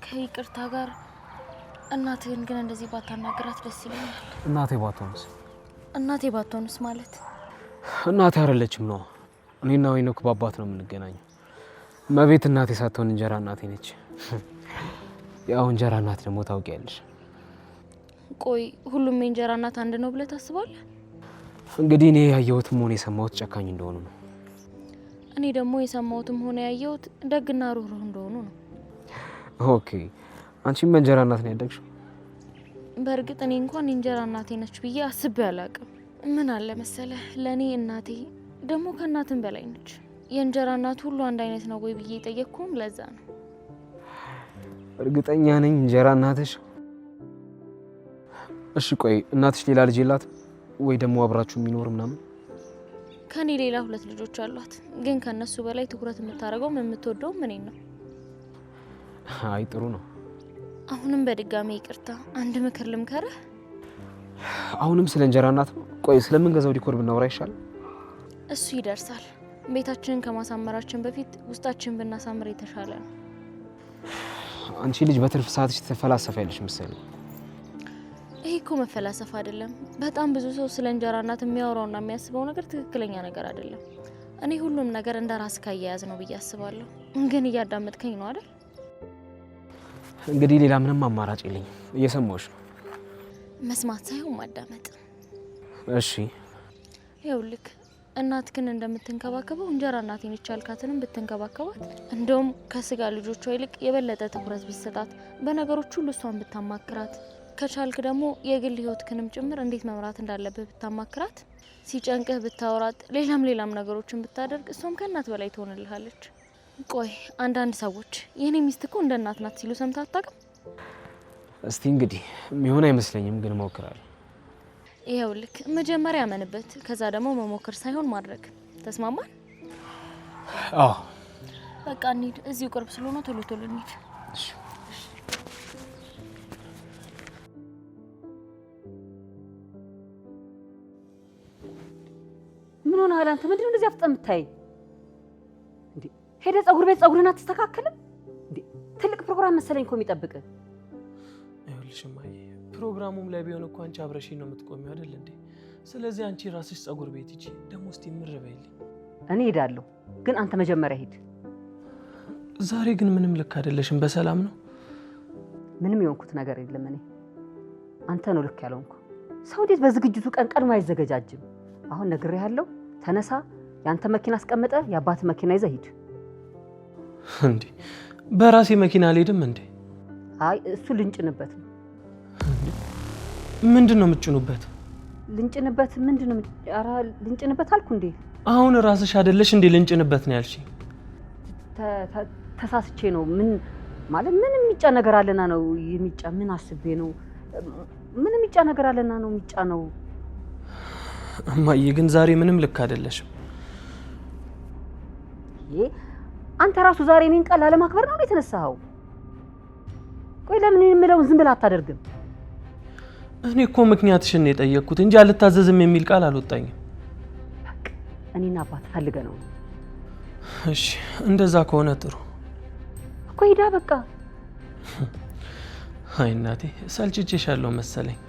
ከይቅርታ ጋር እናትህን ግን እንደዚህ ባታናግራት ደስ ይለኛል። እናቴ ባትሆንስ ማለት እናቴ አይደለችም ነው። እኔና ወይኖክ በአባት ነው የምንገናኘው። መቤት እናቴ ሳትሆን እንጀራ እናቴ ነች። ያው እንጀራ እናት ደግሞ ታውቂያለሽ። ቆይ ሁሉም የእንጀራ እናት አንድ ነው ብለህ ታስባለህ? እንግዲህ እኔ ያየሁትም ሆነ የሰማሁት ጨካኝ እንደሆኑ ነው። እኔ ደግሞ የሰማሁትም ሆነ ያየሁት ደግና ሩህሩህ እንደሆኑ ነው። ኦኬ፣ አንቺም በእንጀራ እናት ነው ያደግሽው? በእርግጥ እኔ እንኳን የእንጀራ እናቴ ነች ብዬ አስቤ አላውቅም። ምን አለ መሰለህ፣ ለእኔ እናቴ ደግሞ ከእናትም በላይ ነች። የእንጀራ እናት ሁሉ አንድ አይነት ነው ወይ ብዬ ጠየቅኩም ለዛ ነው። እርግጠኛ ነኝ እንጀራ እናትሽ። እሺ ቆይ እናትሽ ሌላ ልጅ የላት ወይ ደግሞ አብራችሁ የሚኖር ምናምን? ከኔ ሌላ 2 ልጆች አሏት፣ ግን ከነሱ በላይ ትኩረት የምታደርገው የምትወደው እኔን ነው። አይ ጥሩ ነው። አሁንም በድጋሚ ይቅርታ፣ አንድ ምክር ልምከርህ። አሁንም ስለ እንጀራ እናት ነው? ቆይ ስለምንገዛው ዲኮር ብናወራ ይሻላል? እሱ ይደርሳል። ቤታችንን ከማሳመራችን በፊት ውስጣችን ብናሳምር የተሻለ ነው። አንቺ ልጅ በትርፍ ሰዓትሽ ትፈላሰፊያለሽ መሰለኝ። ይሄ እኮ መፈላሰፍ አይደለም። በጣም ብዙ ሰው ስለ እንጀራ እናት የሚያወራውና የሚያስበው ነገር ትክክለኛ ነገር አይደለም። እኔ ሁሉም ነገር እንደ ራስ ካያያዝ ነው ብዬ አስባለሁ። ግን እያዳመጥከኝ ነው አይደል? እንግዲህ ሌላ ምንም አማራጭ የለኝም። እየሰማሁሽ ነው። መስማት ሳይሆን ማዳመጥ። እሺ ይኸውልህ እናትህን እንደምትንከባከበው እንጀራ እናቴን ይቻልካትንም ብትንከባከባት፣ እንደውም ከስጋ ልጆቿ ይልቅ የበለጠ ትኩረት ብትሰጣት፣ በነገሮች ሁሉ እሷን ብታማክራት፣ ከቻልክ ደግሞ የግል ህይወትህንም ጭምር እንዴት መምራት እንዳለብህ ብታማክራት፣ ሲጨንቅህ ብታወራት፣ ሌላም ነገሮችን ብታደርግ እሷም ከእናት በላይ ትሆንልሃለች። ቆይ አንዳንድ ሰዎች የኔ ሚስት እኮ እንደ እናት ናት ሲሉ ሰምተህ አታውቅም? እስቲ እንግዲህ የሚሆን አይመስለኝም፣ ግን እሞክራለሁ። ይኸውልህ መጀመሪያ ያመንበት፣ ከዛ ደግሞ መሞከር ሳይሆን ማድረግ። ተስማማን? አዎ በቃ እንሂድ። እዚሁ ቅርብ ስለሆነ ቶሎ እንሂድ። እሺ ምን ሆነ አንተ? ምንድነው እንደዚህ አፍጠህ የምታይ? እንዴ ሄደህ ፀጉር ቤት ፀጉርን አትስተካከልም እንዴ? ትልቅ ፕሮግራም መሰለኝ እኮ የሚጠብቅ። ይኸውልሽ እማዬ፣ ፕሮግራሙም ላይ ቢሆን እኮ አንቺ አብረሽኝ ነው የምትቆሚው አይደል እንዴ? ስለዚህ አንቺ ራስሽ ፀጉር ቤት ሂጂ። ደግሞ እስቲ ምር በይልኝ። እኔ ሄዳለሁ፣ ግን አንተ መጀመሪያ ሂድ። ዛሬ ግን ምንም ልክ አይደለሽም። በሰላም ነው? ምንም የሆንኩት ነገር የለም። እኔ አንተ ነው ልክ ያልሆንኩ። ሰው እንዴት በዝግጅቱ ቀን ቀድሞ አይዘገጃጅም? አሁን ነግሬሃለሁ። ተነሳ፣ ያንተ መኪና አስቀምጠ የአባት መኪና ይዘህ ሂድ። እንዴ በራሴ መኪና አልሄድም እንዴ? አይ እሱ ልንጭንበት ነው። ምንድነው የምትጭኑበት? ልንጭንበት ምንድነው? ኧረ ልንጭንበት አልኩ እንዴ? አሁን ራስሽ አይደለሽ እንዴ ልንጭንበት ነው ያልሽኝ? ተሳስቼ ነው። ምን ማለት ምን የሚጫ ነገር አለና ነው የሚጫ? ምን አስቤ ነው? ምን የሚጫ ነገር አለና ነው የሚጫ ነው? እማዬ ግን ዛሬ ምንም ልክ አይደለሽም። አንተ ራሱ ዛሬ እኔን ቃል አለማክበር ነው የተነሳኸው? ቆይ ለምን የምለውን ዝም ብለህ አታደርግም? እኔ እኮ ምክንያትሽን ነው የጠየቅኩት እንጂ አልታዘዝም የሚል ቃል አልወጣኝም። በቃ እኔና አባት ፈልገህ ነው። እሺ እንደዛ ከሆነ ጥሩ እኮ ሂዳ በቃ። አይ እናቴ ሰልችቼሻለሁ መሰለኝ።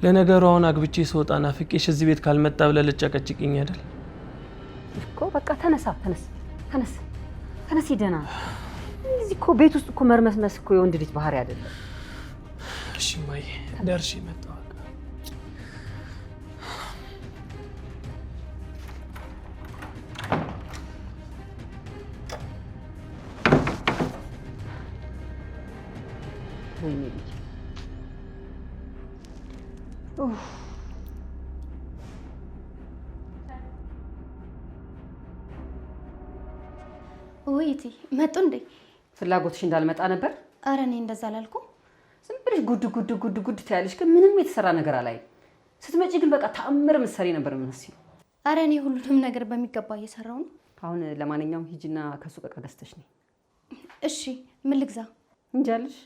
ለነገሩ አሁን አግብቼ ስወጣ ናፍቄሽ እዚህ ቤት ካልመጣ ብለህ ልጨቀጭቅኝ አይደል እኮ? በቃ ተነሳ፣ ተነስ ሂደና። እዚህ እኮ ቤት ውስጥ እኮ መርመስመስ እኮ የወንድ ልጅ ባህሪ አይደለም። እሺ ማይ ደርሼ መጣሁ። ወይኔ ልጅ ወይቲ መጡ እንዴ? ፍላጎትሽ እንዳልመጣ ነበር? አረ እኔ እንደዛ አላልኩም። ዝም ብለሽ ጉድ ትያለሽ፣ ግን ምንም የተሰራ ነገር አላይ። ስትመጪ ግን በቃ ተአምር ምሰሪ ነበር የምትመስዪው። አረ እኔ ሁሉንም ነገር በሚገባ እየሰራው ነው። አሁን ለማንኛውም ሂጂና ከሱቅ ዕቃ ገዝተሽ ነይ። እሺ ምን ልግዛ? እንጃልሽ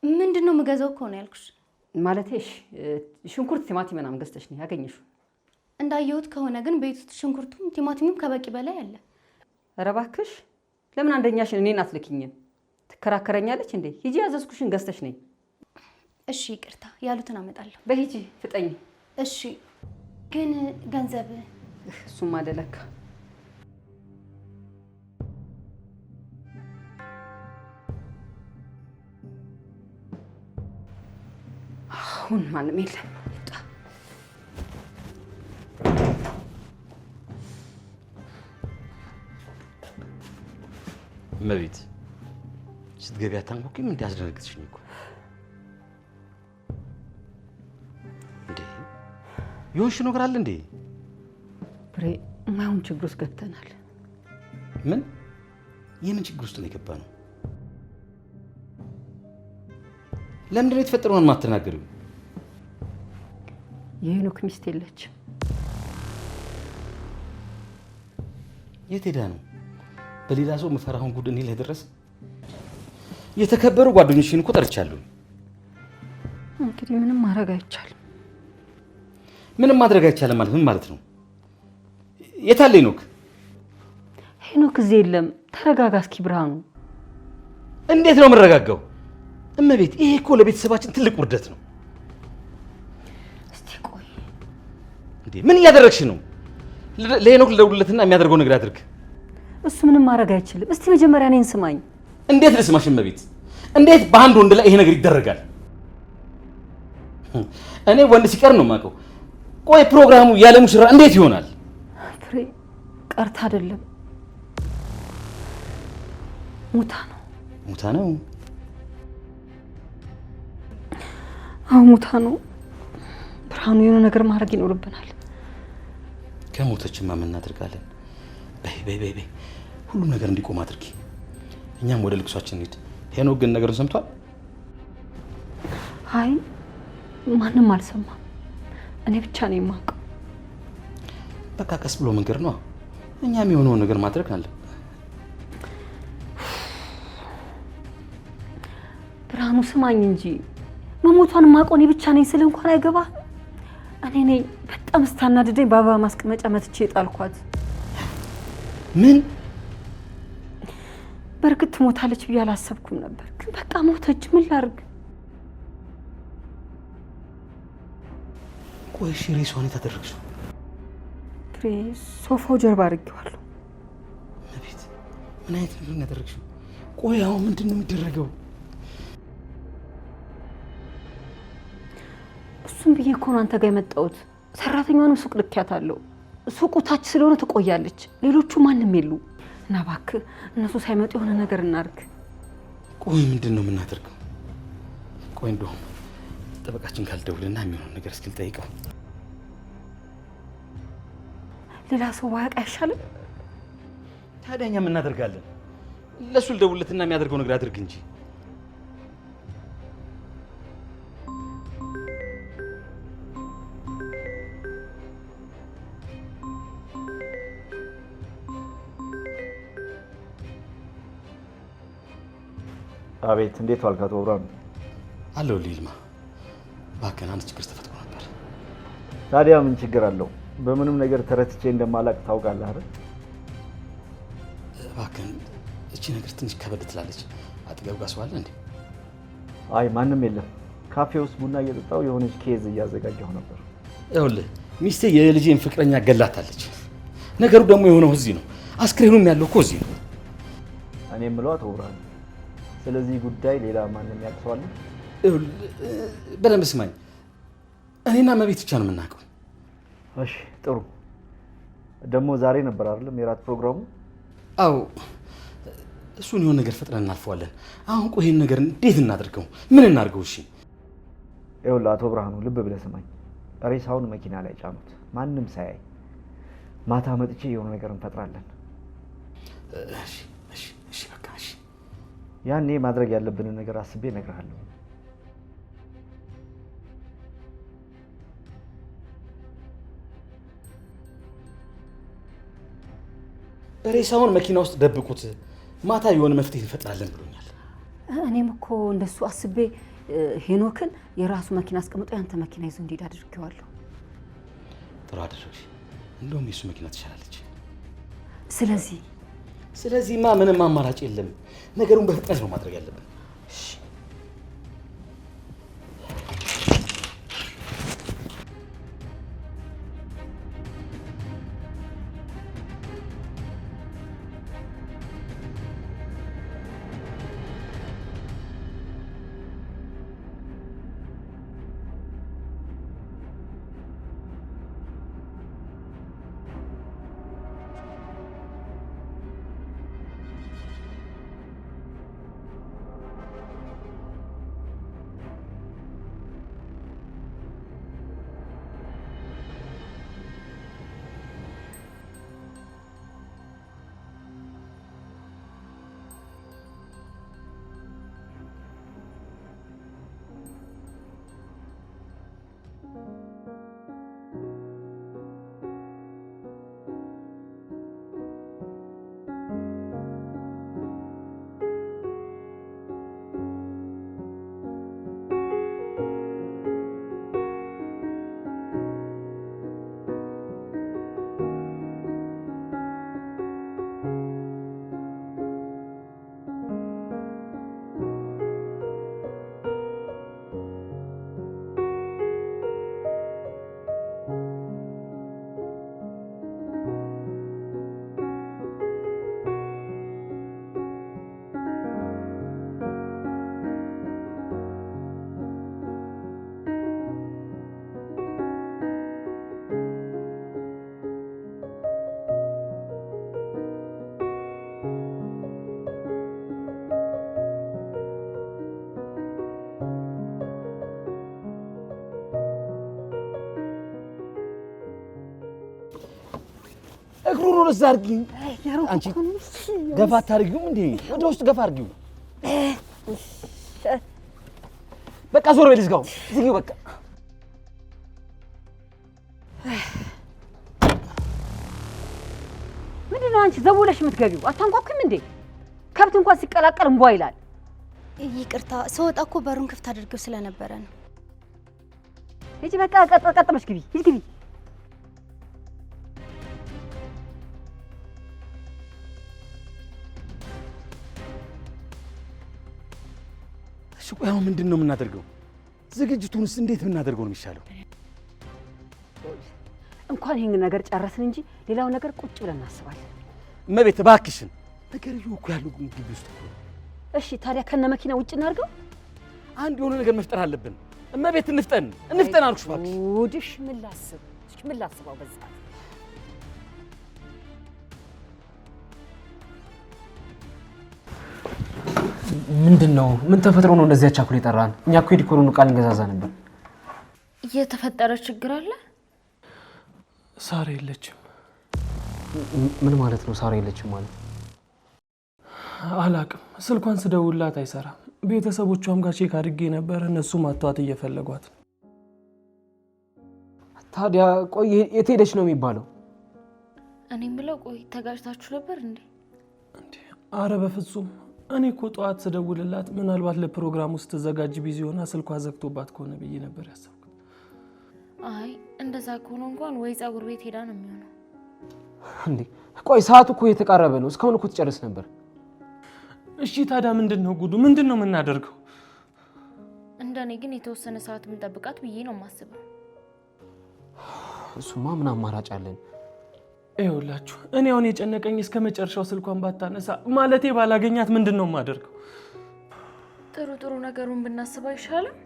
ምንድነው የምገዛው እኮ ነው ያልኩሽ። ማለቴ ሽንኩርት፣ ቲማቲም ምናምን ገዝተሽ ነይ ያገኘሽው። እንዳየሁት ከሆነ ግን ቤት ውስጥ ሽንኩርቱም ቲማቲሙም ከበቂ በላይ አለ። ኧረ እባክሽ ለምን አንደኛሽን እኔን አትልኪኝም? ትከራከረኛለች እንዴ? ሂጂ ያዘዝኩሽን ገዝተሽ ነኝ። እሺ ይቅርታ፣ ያሉትን አመጣለሁ። በሂጂ ፍጠኝ። እሺ ግን ገንዘብ እሱም አደለካ አሁን ማንም የለም። እመቤት ስትገቢ አታንኳኩም? እንዴ አስደነግጥሽኝ እኮ እንዴ። የሆንሽ ነገር አለ እንዴ? ብሬ ማይሆን ችግር ውስጥ ገብተናል። ምን? የምን ችግር ውስጥ ነው የገባ ነው? ለምንድን ነው የተፈጠረውን የማትናገሪው? የሄኖክ ሚስት የለችም። የት ሄዳ ነው? በሌላ ሰው መፈራሁን ጉድ እኔ ላይ ደረሰ። የተከበሩ ጓደኞችሽን እኮ ጠርቻለሁ። እንግዲህ ምንም ማድረግ አይቻልም። ምንም ማድረግ አይቻልም ማለት ምን ማለት ነው? የት አለ ሄኖክ? ሄኖክ እዚህ የለም። ተረጋጋ እስኪ ብርሃኑ። እንዴት ነው የምረጋጋው? እመቤት ይሄ እኮ ለቤተሰባችን ትልቅ ውርደት ነው። እስቲ ቆይ እንዴ ምን እያደረግሽ ነው? ለሄኖክ ልደውልለትና የሚያደርገው ነገር አድርግ። እሱ ምንም ማድረግ አይችልም። እስቲ መጀመሪያ እኔን ስማኝ። እንዴት ልስማሽ እመቤት? እንዴት በአንድ ወንድ ላይ ይሄ ነገር ይደረጋል? እኔ ወንድ ሲቀር ነው የማውቀው። ቆይ ፕሮግራሙ ያለ ሙሽራ እንዴት ይሆናል? ፍሬ ቀርታ አይደለም ሙታ ነው። ሙታ ነው? አዎ ሙታ ነው። ብርሃኑ የሆነ ነገር ማድረግ ይኖርብናል። ከሞተችማ ምን እናደርጋለን? በይ ሁሉም ነገር እንዲቆም አድርጊ። እኛም ወደ ልቅሷችን እንሂድ። ሄኖክ ግን ነገሩን ሰምቷል? አይ ማንም አልሰማም። እኔ ብቻ ነኝ የማውቀው። በቃ ቀስ ብሎ መንገድ ነው። እኛም የሆነውን ነገር ማድረግ አለ። ብርሃኑ ስማኝ እንጂ መሞቷን ማቆኔ ብቻ ነኝ ስለ እንኳን አይገባ። እኔ ነኝ በጣም ስታናድደኝ በአበባ ማስቀመጫ መትቼ ጣልኳት። ምን? በእርግጥ ትሞታለች ብዬ አላሰብኩም ነበር፣ ግን በቃ ሞተች። ምን ላድርግ? ቆይ እሺ ሬሷን የታደረግሽው? ሶፋው ጀርባ አድርጌዋለሁ። እመቤት ምን አይነት ነገር ያደረግሽው? ቆይ አሁን ምንድን ነው የሚደረገው? እሱም ብዬ እኮ ነው አንተ ጋር የመጣሁት። ሰራተኛዋንም ሱቅ ልኪያታለሁ። ሱቁ ታች ስለሆነ ትቆያለች። ሌሎቹ ማንም የሉ እና እባክህ እነሱ ሳይመጡ የሆነ ነገር እናድርግ። ቆይ ምንድን ነው የምናደርገው? ቆይ እንደውም ጠበቃችን ካልደውልና የሚሆነው ነገር እስኪ ልጠይቀው። ሌላ ሰው ባያውቅ አይሻልም? ታዲያ እኛ ምን እናደርጋለን? ለእሱ ልደውልለትና የሚያደርገው ነገር አድርግ እንጂ። አቤት፣ እንዴት ዋልክ አቶ ብርሃኑ? አለሁልህ ይልማ። እባክህን አንድ ችግር ተፈጥሮ ነበር። ታዲያ ምን ችግር አለው? በምንም ነገር ተረትቼ እንደማላቅ ታውቃለህ አይደል? እባክህን እቺ ነገር ትንሽ ከበድ ትላለች። አጠገብ ጋር ሰው አለ እንዴ? አይ ማንም የለም። ካፌ ውስጥ ቡና እየጠጣሁ የሆነች ኬዝ እያዘጋጀሁ ነበር። ይኸውልህ ሚስቴ የልጄን ፍቅረኛ ገላታለች። ነገሩ ደግሞ የሆነው እዚህ ነው። አስክሬኑም ያለው እኮ እዚህ ነው። እኔ የምለው አቶ ብርሃኑ፣ ስለዚህ ጉዳይ ሌላ ማንም ያውቀዋል? በደንብ ስማኝ። እኔና እመቤት ብቻ ነው የምናውቀው። እሺ ጥሩ። ደግሞ ዛሬ ነበር አይደለም የራት ፕሮግራሙ? አዎ እሱን የሆነ ነገር ፈጥረን እናልፈዋለን። አሁን ቆይ ይሄን ነገር እንዴት እናድርገው? ምን እናድርገው? እሺ ይኸውልህ አቶ ብርሃኑ ልብ ብለህ ስማኝ። ሬሳውን መኪና ላይ ጫኑት፣ ማንም ሳያይ። ማታ መጥቼ የሆነ ነገር እንፈጥራለን። እሺ በቃ እሺ። ያኔ ማድረግ ያለብንን ነገር አስቤ እነግርሃለሁ። ሬሳውን መኪና ውስጥ ደብቁት፣ ማታ የሆነ መፍትሄ እንፈጥራለን ብሎኛል። እኔም እኮ እንደሱ አስቤ ሄኖክን የራሱ መኪና አስቀምጦ ያንተ መኪና ይዞ እንዲሄድ አድርጌዋለሁ። ጥሩ አደረግሽ። እንደውም የሱ መኪና ትሻላለች። ስለዚህማ ምንም አማራጭ የለም። ነገሩን በፍጥነት ነው ማድረግ ያለብን። እግሩን ወደዛ አድርጊ። አንቺ ገፋ አታርጊውም እንዴ? ወደ ውስጥ ገፋ አድርጊው። በቃ ዞር በል ዝጋው፣ ዝጊው በቃ። ምንድን ነው አንቺ ዘውለሽ የምትገቢው? አታንኳኩም እንዴ? ከብት እንኳን ሲቀላቀል እንቧ ይላል። ይቅርታ፣ ስወጣ እኮ በሩን ክፍት አድርገው ስለነበረ ነው። ሂጂ በቃ ቀጥለሽ ግቢ፣ ሂጂ ግቢ። እሺ ቆይ አሁን ምንድን ነው የምናደርገው? ዝግጅቱንስ እንዴት ብናደርገው ነው የሚሻለው? እንኳን ይሄን ነገር ጨረስን እንጂ ሌላው ነገር ቁጭ ብለን እናስባለን። እመቤት እባክሽን፣ ነገርዬው እኮ ያለው ግቢ ውስጥ እኮ። እሺ ታዲያ ከነ መኪና ውጭ እናድርገው? አንድ የሆነ ነገር መፍጠር አለብን። እመቤት እንፍጠን አልኩሽ እባክሽ። ውድሽ ምን ላስበው በዛ ምንድነው? ምን ተፈጥሮ ነው እንደዚህ አቻኩል የጠራን? እኛ እኮ የዲኮሩን ቃል እንገዛዛ ነበር። የተፈጠረ ችግር አለ? ሳራ የለችም። ምን ማለት ነው ሳራ የለችም ማለት? አላቅም። ስልኳን ስደውላት አይሰራም። ቤተሰቦቿም ጋር ቼክ አድርጌ ነበር፣ እነሱም አጥቷት እየፈለጓት። ታዲያ ቆይ የት ሄደች ነው የሚባለው? እኔም ብለው ቆይ ተጋጭታችሁ ነበር እንዴ? አረ በፍጹም። እኔ እኮ ጠዋት ስደውልላት ምናልባት ለፕሮግራሙ ስትዘጋጅ ቢዚ ሆና ስልኳ ዘግቶባት ከሆነ ብዬ ነበር ያሰብኩት። አይ እንደዛ ከሆነ እንኳን ወይ ጸጉር ቤት ሄዳ ነው የሚሆነው። እንዴ ቆይ ሰዓቱ እኮ እየተቃረበ ነው። እስካሁን እኮ ትጨርስ ነበር። እሺ ታዲያ ምንድነው ጉዱ? ምንድነው የምናደርገው? እንደኔ ግን የተወሰነ ሰዓት እንጠብቃት ብዬ ነው የማስበው። እሱማ ምን አማራጭ አለን? ይኸውላችሁ እኔ አሁን የጨነቀኝ እስከ መጨረሻው ስልኳን ባታነሳ ማለቴ ባላገኛት ምንድነው የማደርገው? ጥሩ ነገሩን ብናስበው አይሻልም?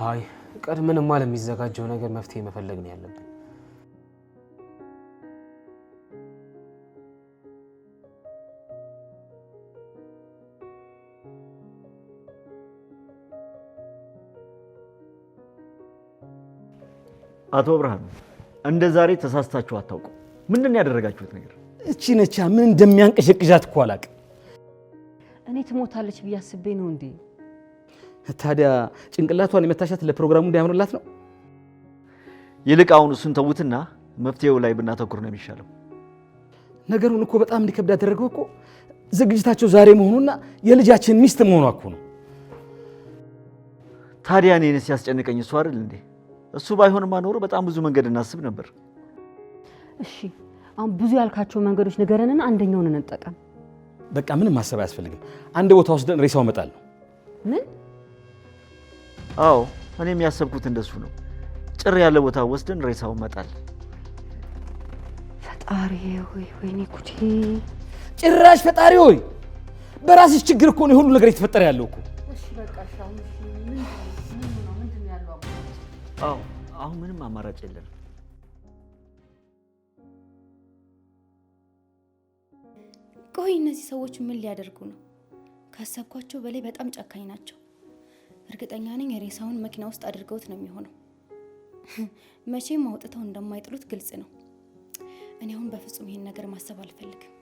አይ ቀድመንማ ለሚዘጋጀው ነገር መፍትሄ መፈለግ ነው ያለብን። አቶ ብርሃኑ እንደ ዛሬ ተሳስታችሁ አታውቁም። ምንድን ነው ያደረጋችሁት ነገር? እቺ ነቻ ምን እንደሚያንቀሸቅሻት እኮ አላውቅም። እኔ ትሞታለች ብዬ አስቤ ነው እንዴ? ታዲያ ጭንቅላቷን የመታሻት ለፕሮግራሙ እንዲያምርላት ነው? ይልቅ አሁን እሱን ተውትና መፍትሄው ላይ ብናተኩር ነው የሚሻለው። ነገሩን እኮ በጣም እንዲከብድ ያደረገው እኮ ዝግጅታቸው ዛሬ መሆኑና የልጃችን ሚስት መሆኗ እኮ ነው። ታዲያ እኔንስ ያስጨንቀኝ እሱ አይደል እንዴ? እሱ ባይሆንማ ኖሮ በጣም ብዙ መንገድ እናስብ ነበር። እሺ አሁን ብዙ ያልካቸው መንገዶች ንገረንና አንደኛውን እንጠቀም። በቃ ምንም ማሰብ አያስፈልግም። አንድ ቦታ ወስደን ሬሳው መጣል ነው። ምን? አዎ እኔም ያሰብኩት እንደሱ ነው። ጭር ያለ ቦታ ወስደን ሬሳው መጣል። ፈጣሪ ሆይ ወይኔ ጉዴ! ጭራሽ ፈጣሪ ሆይ በራስሽ ችግር እኮ ነው ሁሉ ነገር እየተፈጠረ ያለው እኮ። እሺ በቃ ሻው ምንድን ነው ያለው? አዎ አሁን ምንም አማራጭ የለም። ቆይ እነዚህ ሰዎች ምን ሊያደርጉ ነው? ካሰብኳቸው በላይ በጣም ጨካኝ ናቸው። እርግጠኛ ነኝ ሬሳውን መኪና ውስጥ አድርገውት ነው የሚሆነው። መቼም አውጥተው እንደማይጥሉት ግልጽ ነው። እኔ አሁን በፍጹም ይሄን ነገር ማሰብ አልፈልግም።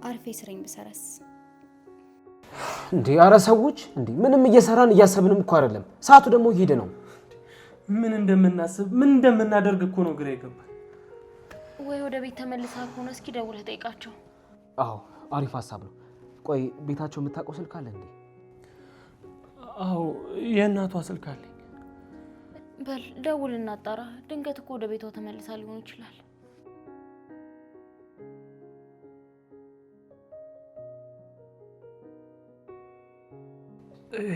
አርፌ ስረኝ ብሰራስ? እንዴ አረ ሰዎች እንዴ ምንም እየሰራን እያሰብንም እኮ አይደለም። ሰዓቱ ደግሞ ሄደ ነው። ምን እንደምናስብ ምን እንደምናደርግ እኮ ነው ግራ ይገባል። ወይ ወደ ቤት ተመልሳ ከሆነ እስኪ ደውለህ ጠይቃቸው። አዎ አሪፍ ሀሳብ ነው። ቆይ ቤታቸው የምታውቀው ስልክ አለ እንዴ? አዎ የእናቷ ስልክ አለኝ። በል ደውል እናጣራ። ድንገት እኮ ወደ ቤቷ ተመልሳ ሊሆን ይችላል።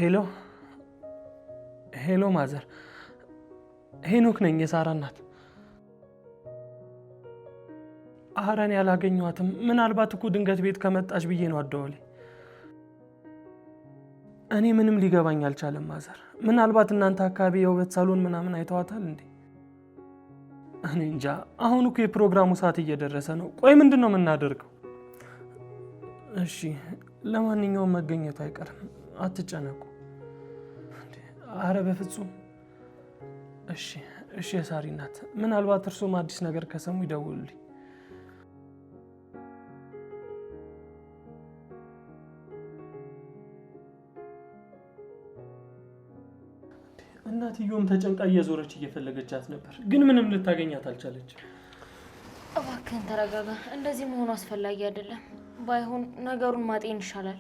ሄሎ ሄሎ ማዘር፣ ሄኖክ ነኝ የሳራ እናት። አረን ያላገኘኋትም ምናልባት እኮ ድንገት ቤት ከመጣች ብዬ ነው አደወለኝ። እኔ ምንም ሊገባኝ አልቻለም ማዘር። ምናልባት እናንተ አካባቢ የውበት ሳሎን ምናምን አይተዋታል እንዴ? እኔ እንጃ። አሁን እኮ የፕሮግራሙ ሰዓት እየደረሰ ነው። ቆይ ምንድነው የምናደርገው? እሺ ለማንኛውም መገኘቱ አይቀርም፣ አትጨነቁ። አረ በፍጹም። እሺ እሺ የሳሪ እናት፣ ምናልባት እርሶም አዲስ ነገር ከሰሙ ይደውሉልኝ። እናትየውም ተጨንቃ እየዞረች እየፈለገቻት ነበር፣ ግን ምንም ልታገኛት አልቻለችም። እባክህን ተረጋጋ። እንደዚህ መሆኑ አስፈላጊ አይደለም። ባይሆን ነገሩን ማጤን ይሻላል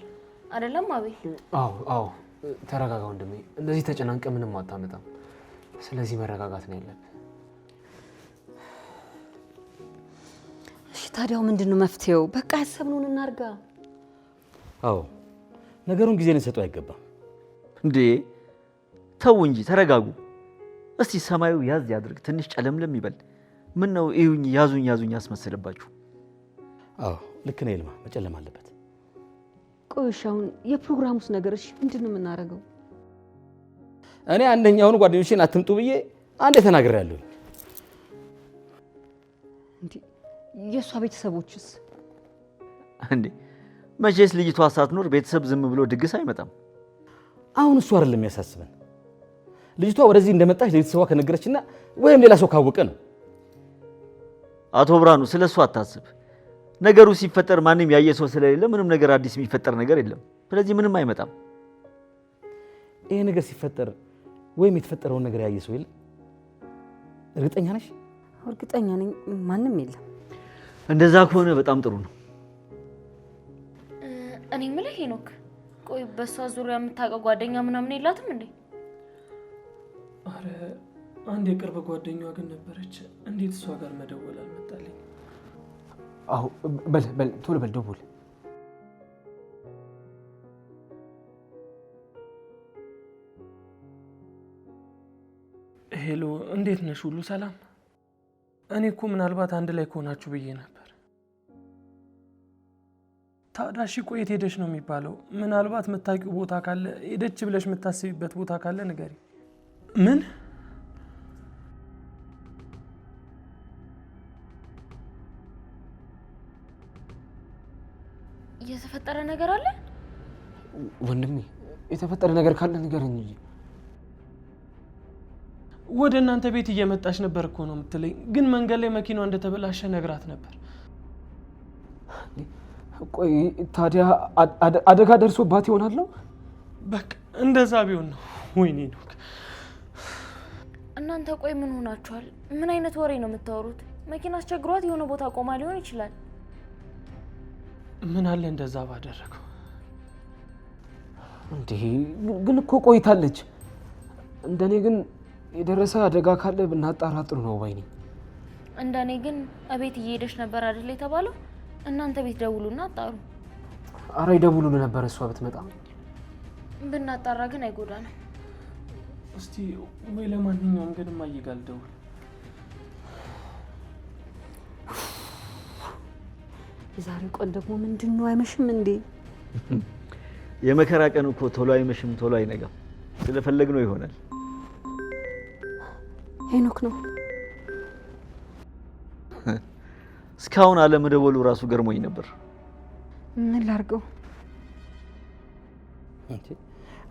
አይደለም አቤል? አዎ አዎ ተረጋጋ ወንድሜ። እንደዚህ ተጨናንቀ ምንም አታመጣም። ስለዚህ መረጋጋት ነው ያለብህ። እሺ ታዲያው ምንድነው መፍትሄው? በቃ ያሰብነውን እናርጋ። አዎ ነገሩን ጊዜ ልንሰጠው አይገባም። እንዴ ተው እንጂ ተረጋጉ። እስቲ ሰማዩ ያዝ ያድርግ፣ ትንሽ ጨለምለም ይበል። ምን ነው እዩኝ ያዙኝ ያዙኝ ያስመስልባችሁ? አዎ ልክ ነህ ይልማ፣ መጨለም አለበት። ቆይሽ አሁን የፕሮግራሙስ ነገርሽ ምንድነው የምናደርገው? እኔ አንደኛውን ጓደኞቼን አትምጡ ብዬ አንዴ ተናግሬያለሁ። እንዴ የሷ ቤተሰቦችስ? እንዴ መቼስ ልጅቷ ሳትኖር ቤተሰብ ዝም ብሎ ድግስ አይመጣም። አሁን እሱ አይደለም የሚያሳስበን። ልጅቷ ወደዚህ እንደመጣች ለቤተሰቧ ከነገረችና ወይም ሌላ ሰው ካወቀ ነው። አቶ ብርሃኑ ስለሱ አታስብ። ነገሩ ሲፈጠር ማንም ያየ ሰው ስለሌለ ምንም ነገር አዲስ የሚፈጠር ነገር የለም። ስለዚህ ምንም አይመጣም። ይሄ ነገር ሲፈጠር ወይም የተፈጠረውን ነገር ያየ ሰው የለም? እርግጠኛ ነሽ? እርግጠኛ ነኝ ማንም የለም። እንደዛ ከሆነ በጣም ጥሩ ነው። እኔ የምልህ ሄኖክ፣ ቆይ በሷ ዙሪያ የምታውቀው ጓደኛ ምናምን የላትም እንዴ? አረ አንድ የቅርብ ጓደኛዋ ግን ነበረች። እንዴት እሷ ጋር መደወል አልመጣልኝ? አዎ በል ቶሎ በል ደውል። ሄሎ እንዴት ነሽ? ሁሉ ሰላም? እኔ እኮ ምናልባት አንድ ላይ ከሆናችሁ ብዬ ነበር። ታዲያ እሺ ቆይ የት ሄደሽ ነው የሚባለው? ምናልባት የምታውቂው ቦታ ካለ ሄደች ብለሽ የምታስቢበት ቦታ ካለ ንገሪ። ምን? የተፈጠረ ነገር አለ? ወንድሜ የተፈጠረ ነገር ካለ ንገረኝ እንጂ። ወደ እናንተ ቤት እየመጣች ነበር እኮ ነው የምትለኝ፣ ግን መንገድ ላይ መኪናዋ እንደተበላሸ ነግራት ነበር። ቆይ ታዲያ አደጋ ደርሶባት ይሆናል? በቃ እንደዛ ቢሆን ነው። ወይኔ ነው እናንተ። ቆይ ምን ሆናችኋል? ምን አይነት ወሬ ነው የምታወሩት? መኪና አስቸግሯት የሆነ ቦታ ቆማ ሊሆን ይችላል። ምን አለ እንደዛ ባደረገው። እንዴ ግን እኮ ቆይታለች። እንደኔ ግን የደረሰ አደጋ ካለ ብናጣራ ጥሩ ነው ባይ ነኝ። እንደኔ ግን እቤት እየሄደች ነበር አይደል የተባለው? እናንተ ቤት ደውሉና አጣሩ። አረ ይደውሉሉ ነበር እሷ ብትመጣ። ብናጣራ ግን አይጎዳንም። እስቲ ወይ ለማንኛውም ግን እማዬ ጋር ልደውል። የዛሬው ቀን ደግሞ ምንድነው? አይመሽም እንዴ? የመከራ ቀን እኮ ቶሎ አይመሽም ቶሎ አይነጋም። ስለፈለግነው ይሆናል። ሄኖክ ነው። እስካሁን አለመደወሉ ራሱ ገርሞኝ ነበር። ምን ላድርገው?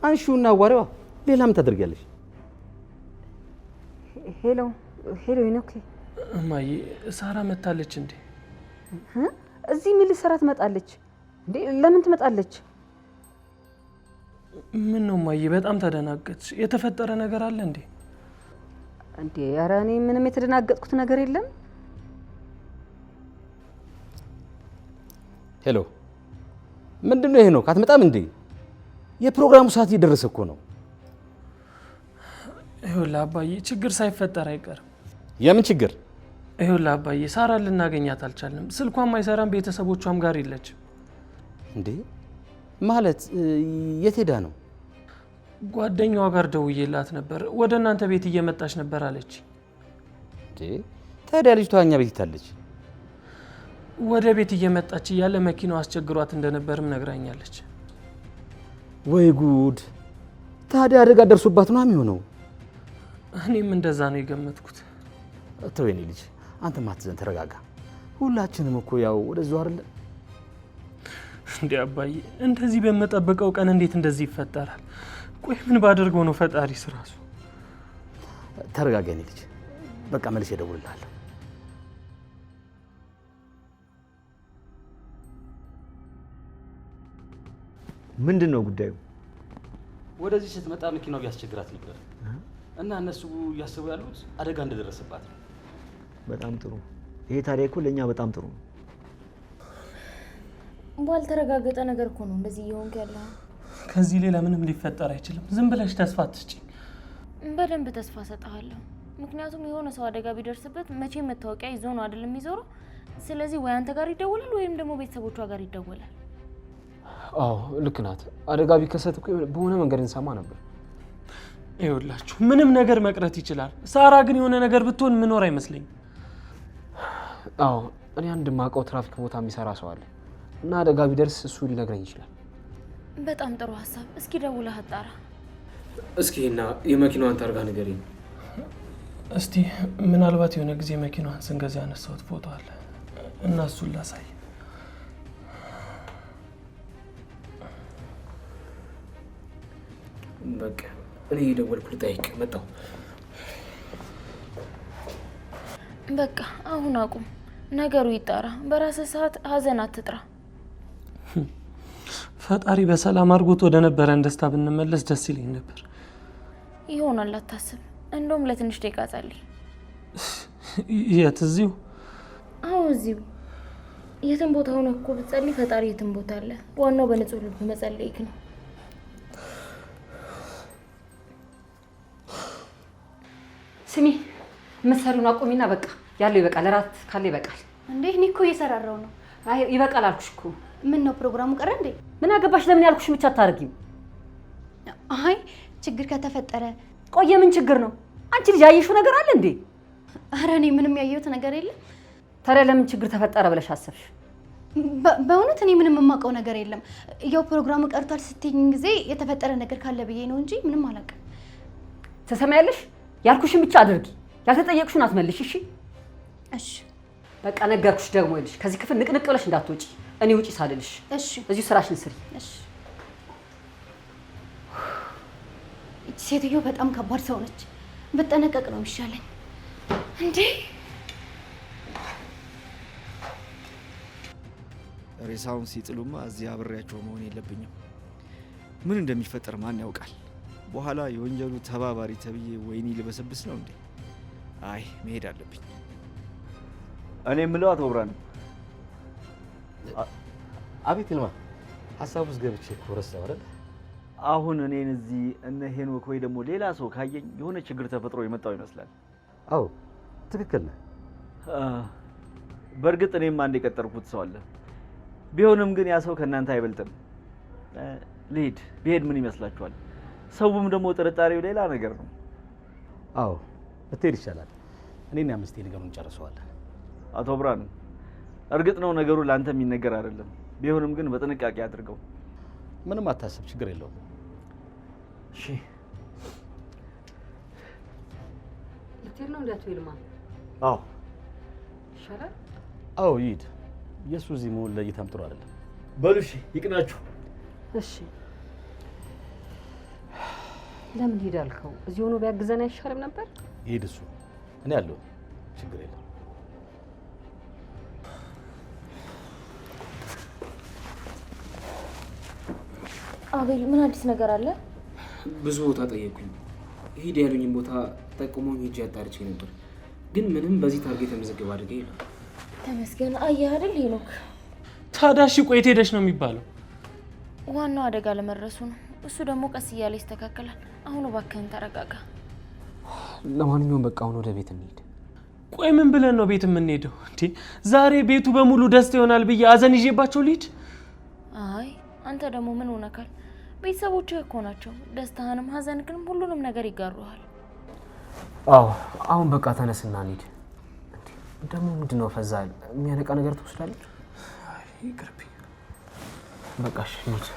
አንሺውና አዋሪዋ ሌላ ምን ታደርጊያለሽ? ሄሎ ሄኖክ። እማዬ ሳራ መታለች እንዴ? እዚህ ምን ልትሰራ ትመጣለች እንዴ? ለምን ትመጣለች? ምን ነው እማዬ በጣም ተደናገጥሽ? የተፈጠረ ነገር አለ እንዴ? እንዴ ኧረ እኔ ምንም የተደናገጥኩት ነገር የለም። ሄሎ ምንድነው ይሄ ነው? ካትመጣም እንዴ? የፕሮግራሙ ሰዓት እየደረሰ እኮ ነው። ይኸውልህ አባዬ ችግር ሳይፈጠር አይቀርም። የምን ችግር? ይኸውልህ አባዬ ሳራ ልናገኛት አልቻልንም። ስልኳም አይሰራም፣ ቤተሰቦቿም ጋር የለችም። እንዴ ማለት የት ሄዳ ነው? ጓደኛዋ ጋር ደውዬላት ነበር። ወደ እናንተ ቤት እየመጣች ነበር አለች። እንዴ ታዲያ ልጅቷ እኛ ቤት ይታለች? ወደ ቤት እየመጣች እያለ መኪናው አስቸግሯት እንደነበርም ነግራኛለች። ወይ ጉድ! ታዲያ አደጋ ደርሶባት ነው የሚሆነው? እኔም እንደዛ ነው የገመትኩት። ተው የኔ ልጅ አንተ ማትዘን፣ ተረጋጋ። ሁላችንም እኮ ያው ወደዛው አይደል እንዴ? አባዬ እንደዚህ በመጠበቀው ቀን እንዴት እንደዚህ ይፈጠራል? ቆይ ምን ባደርገው ነው ፈጣሪስ ራሱ? ተረጋጋ የኔ ልጅ፣ በቃ መልሼ እደውልልሃለሁ። ምንድነው ጉዳዩ? ወደዚህ ስትመጣ መኪናው ቢያስቸግራት ነበር እና እነሱ እያሰቡ ያሉት አደጋ እንደደረሰባት ነው። በጣም ጥሩ። ይሄ ታዲያ እኮ ለኛ በጣም ጥሩ ነው። ባልተረጋገጠ ነገር እኮ ነው እንደዚህ እየሆንክ ያለው። ከዚህ ሌላ ምንም ሊፈጠር አይችልም። ዝም ብለሽ ተስፋ አትስጪኝ። በደንብ ተስፋ ሰጣለሁ። ምክንያቱም የሆነ ሰው አደጋ ቢደርስበት መቼም መታወቂያ ይዞ ነው አይደል የሚዞረው? ስለዚህ ወይ አንተ ጋር ይደወላል ወይም ደግሞ ቤተሰቦቿ ጋር ይደወላል። አዎ ልክ ናት። አደጋ ቢከሰት እኮ በሆነ መንገድ እንሰማ ነበር። ይኸውላችሁ ምንም ነገር መቅረት ይችላል። ሳራ ግን የሆነ ነገር ብትሆን ምኖር አይመስለኝም። አዎ እኔ አንድ ማውቀው ትራፊክ ቦታ የሚሰራ ሰው አለ እና አደጋ ቢደርስ እሱ ሊነግረኝ ይችላል። በጣም ጥሩ ሀሳብ። እስኪ ደውለህ አጣራ። እስኪ እና የመኪናዋን ታርጋ ንገሪኝ። እስቲ ምናልባት የሆነ ጊዜ መኪናዋን ስንገዛ ያነሳሁት ፎቶ አለ እና እሱን ላሳይ። በቃ እኔ እየደወልኩ ልጠይቅ መጣሁ። በቃ አሁን አቁም። ነገሩ ይጣራ። በራስህ ሰዓት ሀዘን አትጥራ። ፈጣሪ በሰላም አድርጎት ወደ ነበረን ደስታ ብንመለስ ደስ ይለኝ ነበር። ይሆናል አታስብ። እንደውም ለትንሽ ደቂቃ ጸልይ። የት? እዚሁ? አዎ እዚሁ። የትም ቦታ ሆነህ እኮ ብትጸልይ ፈጣሪ የትም ቦታ አለ። ዋናው በንጹህ ልብ መጸለይክ ነው። ስሚ መሰሩን አቁሚና በቃ ያለው ይበቃል። እራት ካለ ይበቃል። እንዴ እኔ እኮ እየሰራራው ነው። አይ ይበቃል አልኩሽ እኮ። ምን ነው ፕሮግራሙ ቀረ እንዴ? ምን አገባሽ? ለምን ያልኩሽ ብቻ አታርጊም? አይ ችግር ከተፈጠረ። ቆየ ምን ችግር ነው? አንቺ ልጅ ያየሽው ነገር አለ እንዴ? ኧረ እኔ ምንም ያየሁት ነገር የለም። ታዲያ ለምን ችግር ተፈጠረ ብለሽ አሰብሽ? በእውነት እኔ ምንም የማውቀው ነገር የለም። ያው ፕሮግራሙ ቀርቷል ስትይኝ ጊዜ የተፈጠረ ነገር ካለ ብዬ ነው እንጂ ምንም አላውቅም። ትሰማያለሽ? ያልኩሽን ብቻ አድርጊ። ያልተጠየቅሽውን አትመልሽ። እሺ እሺ በቃ ነገርኩሽ። ደግሞ ይልሽ ከዚህ ክፍል ንቅንቅ ብለሽ እንዳትወጪ። እኔ ውጪ ሳልልሽ እሺ። እዚሁ ስራሽን ስሪ። እሺ። እቺ ሴትዮ በጣም ከባድ ሰው ነች። ብጠነቀቅ ነው የሚሻለኝ። እንዴ ሬሳውን ሲጥሉማ እዚህ አብሬያቸው መሆን የለብኝም። ምን እንደሚፈጠር ማን ያውቃል? በኋላ የወንጀሉ ተባባሪ ተብዬ ወይኔ ልበሰብስ ነው እንዴ? አይ መሄድ አለብኝ። እኔ የምለው አቶ ብርሃኑ። አቤት ይልማ፣ ሀሳብ ውስጥ ገብቼ እኮ ረሳሁ አይደል? አሁን እኔን እዚህ እነ ሄኖክ ወይ ደግሞ ሌላ ሰው ካየኝ የሆነ ችግር ተፈጥሮ የመጣው ይመስላል። አዎ ትክክል ነህ። በእርግጥ እኔም አንድ የቀጠርኩት ሰው አለ። ቢሆንም ግን ያ ሰው ከእናንተ አይበልጥም። ብሄድ ምን ይመስላችኋል? ሰውም ደግሞ ጥርጣሬው ሌላ ነገር ነው። አዎ ብትሄድ ይሻላል። እኔና አምስቴ ነገሩን እንጨርሰዋለን። አቶ ብርሃኑ እርግጥ ነው ነገሩ ለአንተ የሚነገር አይደለም። ቢሆንም ግን በጥንቃቄ አድርገው። ምንም አታስብ፣ ችግር የለውም። እሺ ልትሄድ ነው እንዴ አቶ ይልማ? አዎ ይሻላል። አዎ ይሂድ። የእሱ እዚህ መሆን ለእይታም ጥሩ አይደለም። በሉ እሺ፣ ይቅናችሁ። እሺ ለምን ሄድ አልከው? እዚህ ሆኖ ቢያግዘን አይሻልም ነበር? ይሂድ እሱ፣ እኔ አለሁ፣ ችግር የለም። አቤል፣ ምን አዲስ ነገር አለ? ብዙ ቦታ ጠየቁኝ። ሂድ ያሉኝም ቦታ ጠቁሞኝ ሂጅ አጣርቼ ነበር፣ ግን ምንም በዚህ ታርጌት የተመዘገበ አድርገ የለም። ተመስገን። አየህ አይደል ሄኖክ። ታዲያ እሺ ቆይ የት ሄደሽ ነው የሚባለው? ዋናው አደጋ ለመድረሱ ነው። እሱ ደግሞ ቀስ እያለ ይስተካከላል። አሁን እባክህን ተረጋጋ። ለማንኛውም በቃ አሁን ወደ ቤት እንሂድ። ቆይ ምን ብለን ነው ቤት የምንሄደው እንዴ? ዛሬ ቤቱ በሙሉ ደስታ ይሆናል ብዬ አዘን ይዤባቸው ልሂድ? አይ አንተ ደግሞ ምን ሆነካል? ቤተሰቦችህ እኮ ናቸው። ደስታህንም ሀዘንክንም ሁሉንም ነገር ይጋሩሃል። አዎ አሁን በቃ ተነስና እንሂድ። ደግሞ ምንድነው ፈዛል? የሚያነቃ ነገር ትወስዳለች? ይቅርብኝ። በቃ እሺ እንሂድ።